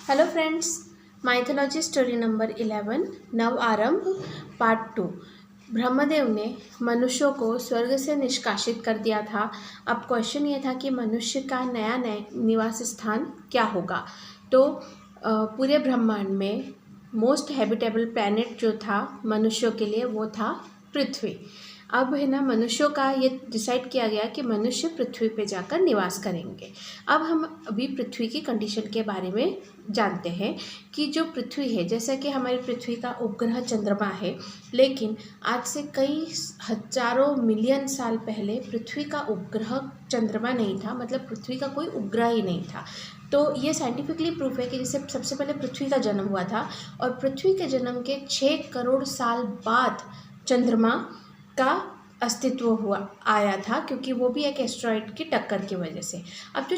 Hello friends, mythology story number 11 नव आरंभ part 2। Brahmadev ने मनुष्यों को स्वर्ग से निष्कासित कर दिया था। अब क्वेश्चन ये था कि मनुष्य का नया निवास स्थान क्या होगा। तो पूरे ब्रह्मांड में मोस्ट हैबिटेबल प्लैनेट जो था मनुष्यों के लिए वो था पृथ्वी। अब है ना, मनुष्यों का ये डिसाइड किया गया कि मनुष्य पृथ्वी पे जाकर निवास करेंगे। अब हम अभी पृथ्वी की कंडीशन के बारे में जानते हैं कि जो पृथ्वी है, जैसा कि हमारी पृथ्वी का उपग्रह चंद्रमा है, लेकिन आज से कई हजारों मिलियन साल पहले पृथ्वी का उपग्रह चंद्रमा नहीं था, मतलब पृथ्वी का कोई उपग्रह ही नहीं था। तो ये साइंटिफिकली प्रूफ है कि जैसे सबसे पहले पृथ्वी का जन्म हुआ था और पृथ्वी के जन्म के 6 करोड़ साल बाद चंद्रमा का अस्तित्व हुआ आया था, क्योंकि वो भी एक एस्ट्रॉयड की टक्कर की वजह से। अब जो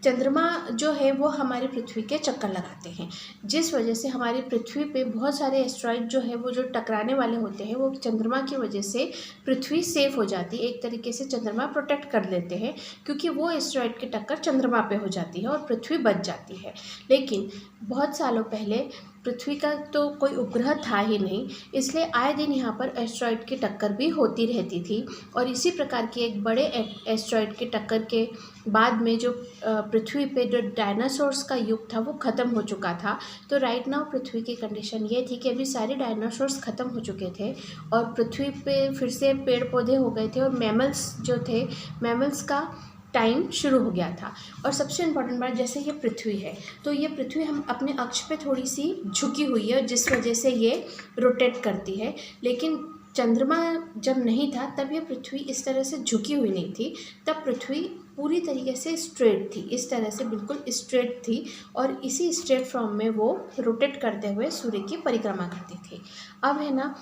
चंद्रमा जो है वो हमारी पृथ्वी के चक्कर लगाते हैं, जिस वजह से हमारी पृथ्वी पे बहुत सारे एस्ट्रॉयड जो है वो जो टकराने वाले होते हैं वो चंद्रमा की वजह से पृथ्वी सेफ हो जाती है। एक तरीके से चंद्रमा प्रोटेक्ट कर लेते हैं, क्योंकि वो एस्ट्रॉयड की टक्कर चंद्रमा पे हो जाती है और पृथ्वी बच जाती है। लेकिन बहुत सालों पहले पृथ्वी का तो कोई उपग्रह था ही नहीं, इसलिए आए दिन यहाँ पर एस्ट्रॉयड की टक्कर भी होती रहती थी। और इसी प्रकार की एक बड़े एस्ट्रॉयड की टक्कर के बाद में जो पृथ्वी पे जो डायनासोर्स का युग था वो ख़त्म हो चुका था। तो राइट नाउ पृथ्वी की कंडीशन ये थी कि अभी सारे डायनासोर्स ख़त्म हो चुके थे और पृथ्वी पे फिर से पेड़ पौधे हो गए थे और मैमल्स का टाइम शुरू हो गया था। और सबसे इम्पोर्टेंट बात, जैसे ये पृथ्वी है तो ये पृथ्वी हम अपने अक्ष पे थोड़ी सी झुकी हुई है, जिस वजह से ये रोटेट करती है। लेकिन चंद्रमा जब नहीं था तब ये पृथ्वी इस तरह से झुकी हुई नहीं थी, तब पृथ्वी पूरी तरीके से स्ट्रेट थी, इस तरह से बिल्कुल स्ट्रेट थी और इसी स्ट्रेट फॉर्म में वो रोटेट करते हुए सूर्य की परिक्रमा करती थी। अब है ना,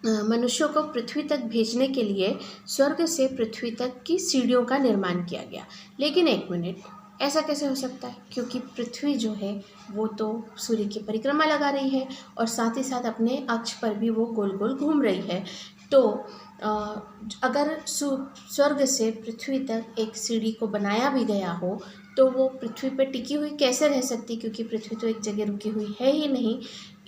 मनुष्यों को पृथ्वी तक भेजने के लिए स्वर्ग से पृथ्वी तक की सीढ़ियों का निर्माण किया गया। लेकिन एक मिनट, ऐसा कैसे हो सकता है? क्योंकि पृथ्वी जो है वो तो सूर्य की परिक्रमा लगा रही है और साथ ही साथ अपने अक्ष पर भी वो गोल गोल घूम रही है। तो अगर स्वर्ग से पृथ्वी तक एक सीढ़ी को बनाया भी गया हो तो वो पृथ्वी पर टिकी हुई कैसे रह सकती, क्योंकि पृथ्वी तो एक जगह रुकी हुई है ही नहीं।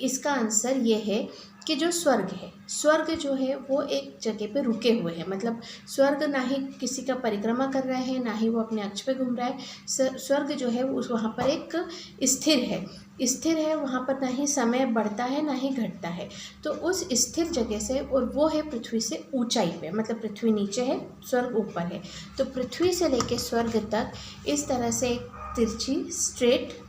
इसका आंसर ये है कि जो स्वर्ग जो है वो एक जगह पे रुके हुए हैं, मतलब स्वर्ग ना ही किसी का परिक्रमा कर रहे हैं, ना ही वो अपने अक्ष पे घूम रहा है। स्वर्ग जो है उस वहाँ पर एक स्थिर है, वहाँ पर ना ही समय बढ़ता है ना ही घटता है। तो उस स्थिर जगह से, और वो है पृथ्वी से ऊंचाई पे, मतलब पृथ्वी नीचे है स्वर्ग ऊपर है, तो पृथ्वी से लेके स्वर्ग तक इस तरह से एक तिरछी स्ट्रेट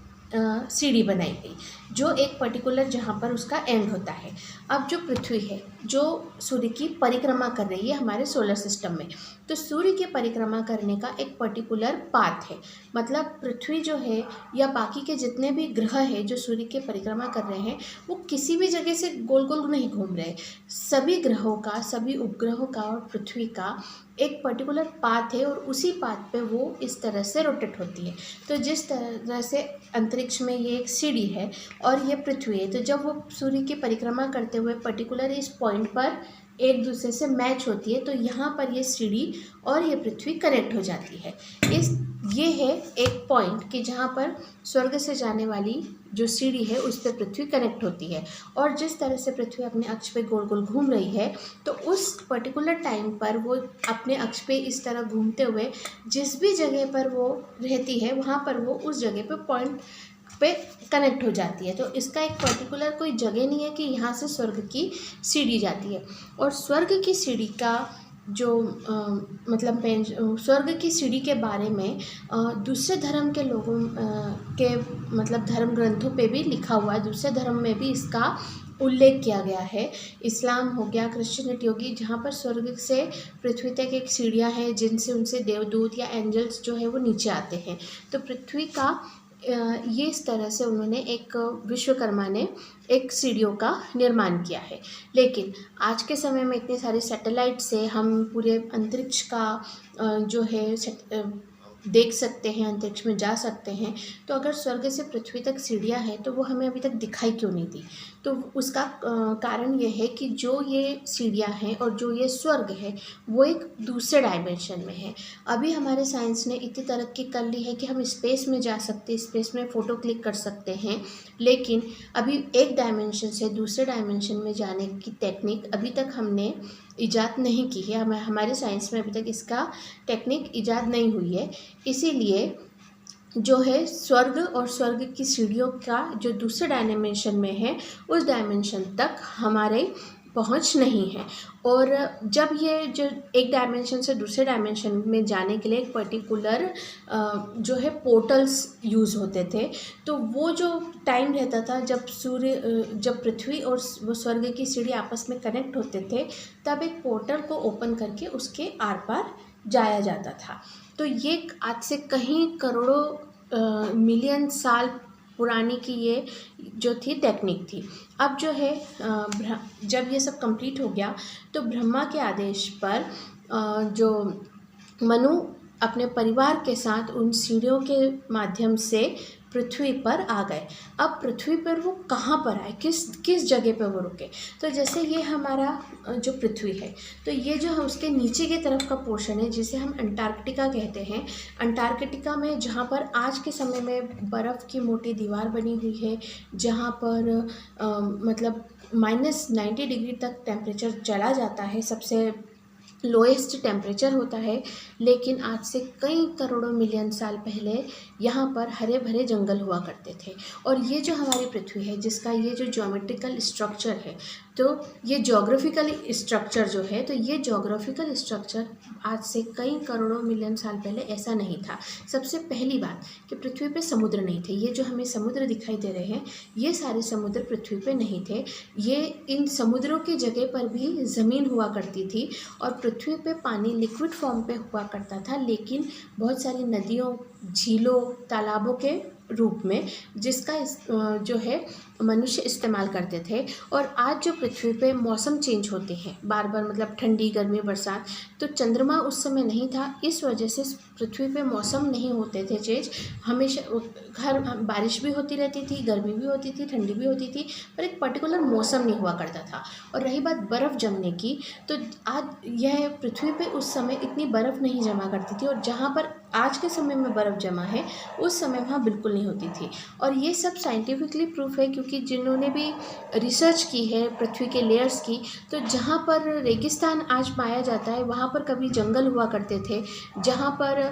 सीढ़ी बनाई गई, जो एक पर्टिकुलर जहाँ पर उसका एंड होता है। अब जो पृथ्वी है जो सूर्य की परिक्रमा कर रही है हमारे सोलर सिस्टम में, तो सूर्य की परिक्रमा करने का एक पर्टिकुलर पाथ है। मतलब पृथ्वी जो है या बाकी के जितने भी ग्रह हैं जो सूर्य की परिक्रमा कर रहे हैं वो किसी भी जगह से गोल गोल नहीं घूम रहे। सभी ग्रहों का, सभी उपग्रहों का और पृथ्वी का एक पर्टिकुलर पाथ है और उसी पाथ पे वो इस तरह से रोटेट होती है। तो जिस तरह से अंतरिक्ष में ये एक सीढ़ी है और ये पृथ्वी है, तो जब वो सूर्य की परिक्रमा करते हुए पर्टिकुलर इस पॉइंट पर एक दूसरे से मैच होती है, तो यहाँ पर ये सीढ़ी और ये पृथ्वी कनेक्ट हो जाती है। ये है एक पॉइंट कि जहाँ पर स्वर्ग से जाने वाली जो सीढ़ी है उस पर पृथ्वी कनेक्ट होती है। और जिस तरह से पृथ्वी अपने अक्ष पे गोल गोल घूम रही है, तो उस पर्टिकुलर टाइम पर वो अपने अक्ष पे इस तरह घूमते हुए जिस भी जगह पर वो रहती है वहाँ पर वो उस जगह पे पॉइंट पे कनेक्ट हो जाती है। तो इसका एक पर्टिकुलर कोई जगह नहीं है कि यहाँ से स्वर्ग की सीढ़ी जाती है। और स्वर्ग की सीढ़ी का जो स्वर्ग की सीढ़ी के बारे में दूसरे धर्म के लोगों के मतलब धर्म ग्रंथों पे भी लिखा हुआ है। दूसरे धर्म में भी इसका उल्लेख किया गया है। इस्लाम हो गया, क्रिश्चियनिटी होगी, जहाँ पर स्वर्ग से पृथ्वी तक एक सीढ़ियाँ हैं जिनसे उनसे देवदूत या एंजल्स जो है वो नीचे आते हैं। तो पृथ्वी का ये इस तरह से उन्होंने एक विश्वकर्मा ने एक सीढ़ियों का निर्माण किया है। लेकिन आज के समय में इतने सारे सैटेलाइट से हम पूरे अंतरिक्ष का जो है देख सकते हैं, अंतरिक्ष में जा सकते हैं, तो अगर स्वर्ग से पृथ्वी तक सीढ़ियाँ हैं तो वो हमें अभी तक दिखाई क्यों नहीं दी? तो उसका कारण ये है कि जो ये सीढ़ियाँ हैं और जो ये स्वर्ग है वो एक दूसरे डायमेंशन में है। अभी हमारे साइंस ने इतनी तरक्की कर ली है कि हम स्पेस में जा सकते हैं, स्पेस में फ़ोटो क्लिक कर सकते हैं, लेकिन अभी एक डायमेंशन से दूसरे डायमेंशन में जाने की टेक्निक अभी तक हमने ईजाद नहीं की है। हमारे साइंस में अभी तक इसका टेक्निक ईजाद नहीं हुई है। इसीलिए जो है स्वर्ग और स्वर्ग की सीढ़ियों का जो दूसरे डायमेंशन में है उस डायमेंशन तक हमारे पहुंच नहीं है। और जब ये जो एक डायमेंशन से दूसरे डायमेंशन में जाने के लिए एक पर्टिकुलर जो है पोर्टल्स यूज़ होते थे, तो वो जो टाइम रहता था जब पृथ्वी और वो स्वर्ग की सीढ़ी आपस में कनेक्ट होते थे, तब एक पोर्टल को ओपन करके उसके आर पार जाया जाता था। तो ये आज से कहीं करोड़ों मिलियन साल पुरानी की ये जो थी टेक्निक थी। अब जो है जब ये सब कंप्लीट हो गया तो ब्रह्मा के आदेश पर जो मनु अपने परिवार के साथ उन सीढ़ियों के माध्यम से पृथ्वी पर आ गए। अब पृथ्वी पर वो कहाँ पर आए, किस जगह पे वो रुके? तो जैसे ये हमारा जो पृथ्वी है, तो ये जो है उसके नीचे की तरफ का पोर्शन है जिसे हम अंटार्कटिका कहते हैं। अंटार्कटिका में जहाँ पर आज के समय में बर्फ़ की मोटी दीवार बनी हुई है, जहाँ पर मतलब -90 डिग्री तक टेम्परेचर चला जाता है, सबसे लोएस्ट टेम्परेचर होता है। लेकिन आज से कई करोड़ों मिलियन साल पहले यहाँ पर हरे भरे जंगल हुआ करते थे। और ये जो हमारी पृथ्वी है जिसका ये जो ज्योमेट्रिकल स्ट्रक्चर है, तो ये ज्योग्राफिकल स्ट्रक्चर जो है, तो ये ज्योग्राफिकल स्ट्रक्चर आज से कई करोड़ों मिलियन साल पहले ऐसा नहीं था। सबसे पहली बात कि पृथ्वी पे समुद्र नहीं थे। ये जो हमें समुद्र दिखाई दे रहे हैं, ये सारे समुद्र पृथ्वी पे नहीं थे। ये इन समुद्रों की जगह पर भी ज़मीन हुआ करती थी और पृथ्वी पे पानी लिक्विड फॉर्म पे हुआ करता था, लेकिन बहुत सारी नदियों, झीलों, तालाबों के रूप में, जिसका जो है मनुष्य इस्तेमाल करते थे। और आज जो पृथ्वी पे मौसम चेंज होते हैं बार बार, मतलब ठंडी, गर्मी, बरसात, तो चंद्रमा उस समय नहीं था, इस वजह से पृथ्वी पे मौसम नहीं होते थे चेंज। हमेशा हर बारिश भी होती रहती थी, गर्मी भी होती थी, ठंडी भी होती थी, पर एक पर्टिकुलर मौसम नहीं हुआ करता था। और रही बात बर्फ़ जमने की, तो आज यह पृथ्वी पे उस समय इतनी बर्फ़ नहीं जमा करती थी, और जहाँ पर आज के समय में बर्फ़ जमा है उस समय वहाँ बिल्कुल नहीं होती थी। और ये सब साइंटिफिकली प्रूफ है, क्योंकि जिन्होंने भी रिसर्च की है पृथ्वी के लेयर्स की, तो जहाँ पर रेगिस्तान आज पाया जाता है वहाँ पर कभी जंगल हुआ करते थे, जहाँ पर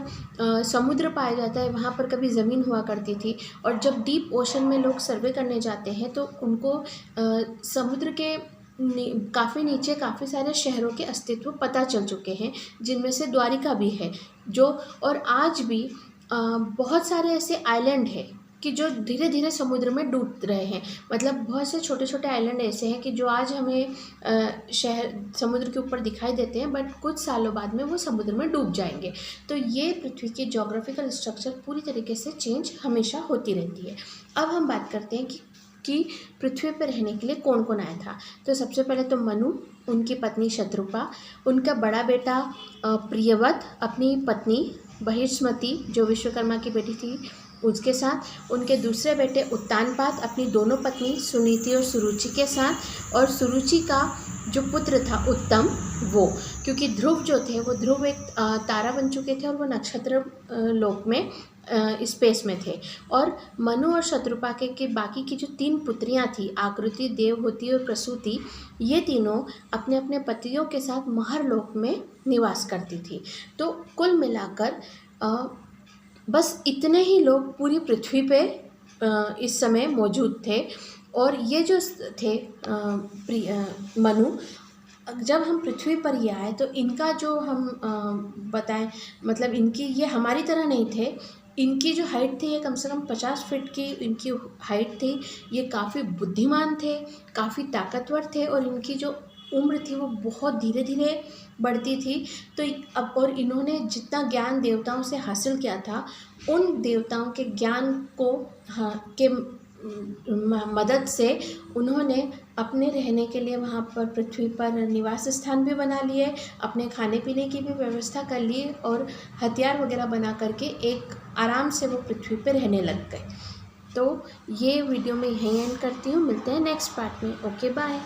समुद्र पाया जाता है वहाँ पर कभी ज़मीन हुआ करती थी। और जब डीप ओशन में लोग सर्वे करने जाते हैं तो उनको समुद्र के काफ़ी नीचे काफ़ी सारे शहरों के अस्तित्व पता चल चुके हैं, जिनमें से द्वारिका भी है। जो और आज भी बहुत सारे ऐसे आइलैंड हैं कि जो धीरे धीरे समुद्र में डूब रहे हैं। मतलब बहुत से छोटे छोटे आइलैंड ऐसे हैं कि जो आज हमें शहर समुद्र के ऊपर दिखाई देते हैं, बट कुछ सालों बाद में वो समुद्र में डूब जाएंगे। तो ये पृथ्वी की ज्योग्राफिकल स्ट्रक्चर पूरी तरीके से चेंज हमेशा होती रहती है। अब हम बात करते हैं कि पृथ्वी पर रहने के लिए कौन कौन आया था। तो सबसे पहले तो मनु, उनकी पत्नी शत्रुपा, उनका बड़ा बेटा प्रियव्रत, अपनी पत्नी बहिष्मति जो विश्वकर्मा की बेटी थी उसके साथ, उनके दूसरे बेटे उत्तानपाद अपनी दोनों पत्नी सुनीति और सुरुचि के साथ, और सुरुचि का जो पुत्र था उत्तम, वो, क्योंकि ध्रुव जो थे वो ध्रुव एक तारा बन चुके थे और वो नक्षत्र लोक में स्पेस में थे। और मनु और शत्रुपा के बाकी की जो 3 पुत्रियां थी, आकृति, देवहूति और प्रसूति, ये तीनों अपने अपने पतियों के साथ महरलोक में निवास करती थी। तो कुल मिलाकर बस इतने ही लोग पूरी पृथ्वी पे इस समय मौजूद थे। और ये जो थे मनु, जब हम पृथ्वी पर ये आए तो इनका जो हम बताएं, मतलब इनकी ये हमारी तरह नहीं थे। इनकी जो हाइट थी ये कम से कम 50 फीट की इनकी हाइट थी। ये काफ़ी बुद्धिमान थे, काफ़ी ताकतवर थे, और इनकी जो उम्र थी वो बहुत धीरे धीरे बढ़ती थी। तो अब और इन्होंने जितना ज्ञान देवताओं से हासिल किया था, उन देवताओं के ज्ञान को के मदद से उन्होंने अपने रहने के लिए वहाँ पर पृथ्वी पर निवास स्थान भी बना लिए, अपने खाने पीने की भी व्यवस्था कर ली और हथियार वगैरह बना करके एक आराम से वो पृथ्वी पर रहने लग गए। तो ये वीडियो मैं यहीं एंड करती हूँ, मिलते हैं नेक्स्ट पार्ट में। Okay bye.